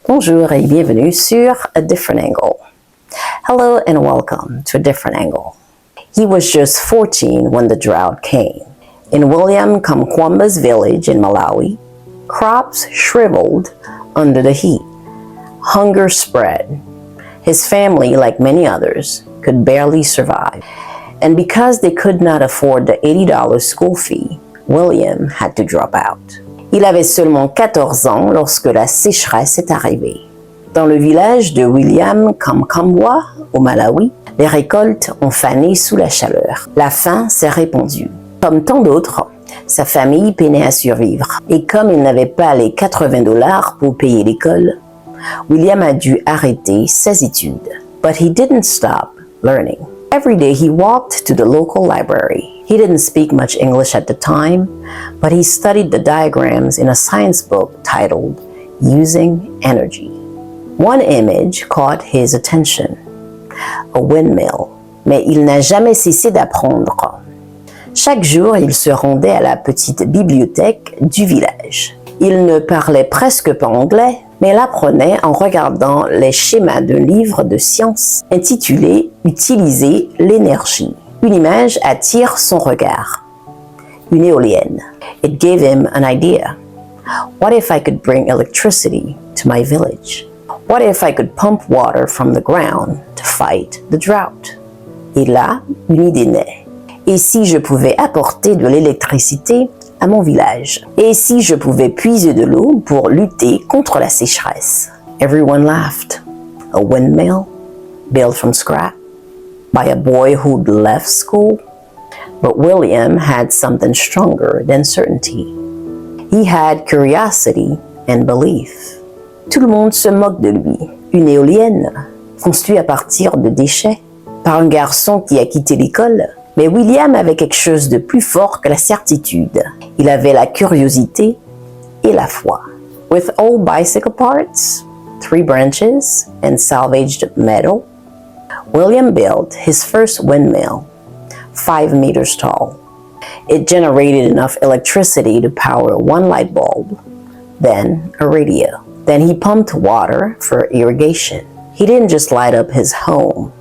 Bonjour et bienvenue sur A Different Angle. Hello and welcome to A Different Angle. He was just 14 when the drought came. In William Kamkwamba's village in Malawi, crops shriveled under the heat. Hunger spread. His family, like many others, could barely survive. And because they could not afford the $80 school fee, William had to drop out. Il avait seulement 14 ans lorsque la sécheresse est arrivée. Dans le village de William Kamkwamba, au Malawi, les récoltes ont fané sous la chaleur. La faim s'est répandue. Comme tant d'autres, sa famille peinait à survivre. Et comme il n'avait pas les $80 pour payer l'école, William a dû arrêter ses études. But he didn't stop learning. Every day he walked to the local library. He didn't speak much English at the time, but he studied the diagrams in a science book titled Using Energy. One image caught his attention, a windmill, mais il n'a jamais cessé d'apprendre. Chaque jour, il se rendait à la petite bibliothèque du village. Il ne parlait presque pas anglais, mais l'apprenait en regardant les schémas d'un livre de sciences intitulé « Utiliser l'énergie ». Une image attire son regard. Une éolienne. It gave him an idea. What if I could bring electricity to my village? What if I could pump water from the ground to fight the drought? Et là, une idée naît. Et si je pouvais apporter de l'électricité à mon village? Et si je pouvais puiser de l'eau pour lutter contre la sécheresse? Everyone laughed. A windmill, built from scrap, by a boy who'd left school? But William had something stronger than certainty. He had curiosity and belief. Tout le monde se moque de lui. Une éolienne, construite à partir de déchets, par un garçon qui a quitté l'école. Mais William avait quelque chose de plus fort que la certitude. Il avait la curiosité et la foi. With old bicycle parts, 3 branches, and salvaged metal, William built his first windmill, 5 meters tall. It generated enough electricity to power 1 light bulb, then a radio. Then he pumped water for irrigation. He didn't just light up his home.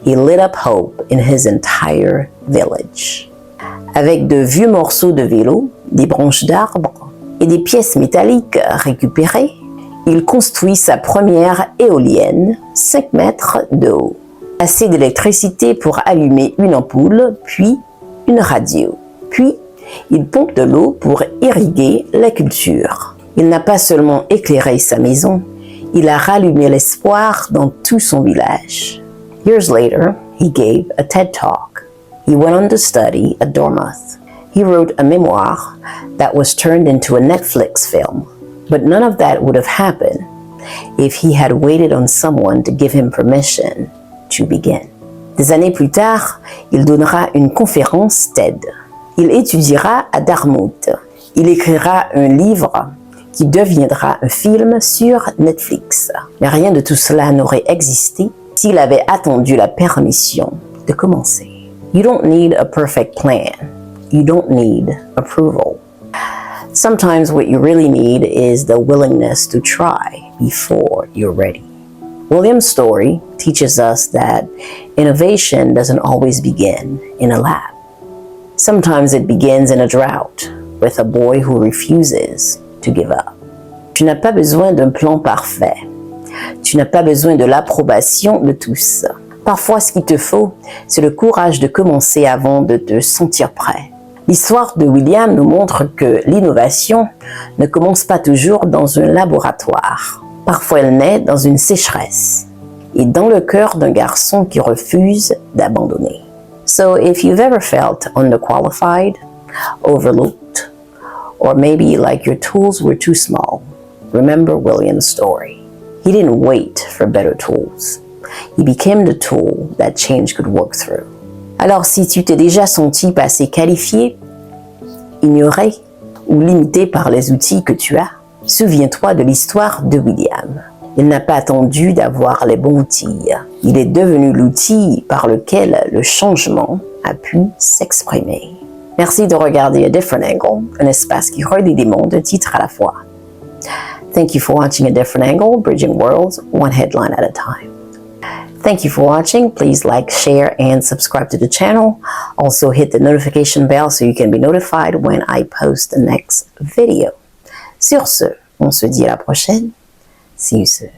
He lit up hope in his entire village. Avec de vieux morceaux de vélo, des branches d'arbres et des pièces métalliques récupérées, il construit sa première éolienne, 5 mètres de haut. Assez d'électricité pour allumer une ampoule, puis une radio. Puis, il pompe de l'eau pour irriguer la culture. Il n'a pas seulement éclairé sa maison, il a rallumé l'espoir dans tout son village. Years later, he gave a TED Talk. He went on to study at Dartmouth. He wrote a memoir that was turned into a Netflix film. But none of that would have happened if he had waited on someone to give him permission to begin. Des années plus tard, il donnera une conférence TED. Il étudiera à Dartmouth. Il écrira un livre qui deviendra un film sur Netflix. Mais rien de tout cela n'aurait existé s'il avait attendu la permission de commencer. You don't need a perfect plan. You don't need approval. Sometimes what you really need is the willingness to try before you're ready. William's story teaches us that innovation doesn't always begin in a lab. Sometimes it begins in a drought with a boy who refuses to give up. Tu n'as pas besoin d'un plan parfait. Tu n'as pas besoin de l'approbation de tous. Parfois, ce qu'il te faut, c'est le courage de commencer avant de te sentir prêt. L'histoire de William nous montre que l'innovation ne commence pas toujours dans un laboratoire. Parfois, elle naît dans une sécheresse et dans le cœur d'un garçon qui refuse d'abandonner. So, if you've ever felt underqualified, overlooked, or maybe like your tools were too small, remember William's story. He didn't wait for better tools. He became the tool that change could work through. Alors, si tu t'es déjà senti pas assez qualifié, ignoré ou limité par les outils que tu as, souviens-toi de l'histoire de William. Il n'a pas attendu d'avoir les bons outils. Il est devenu l'outil par lequel le changement a pu s'exprimer. Merci de regarder A Different Angle, un espace qui relie des mondes d'un titre à la fois. Thank you for watching A Different Angle, bridging worlds one headline at a time. Thank you for watching. Please like, share, and subscribe to the channel. Also hit the notification bell so you can be notified when I post the next video. Sur ce, on se dit à la prochaine. See you soon.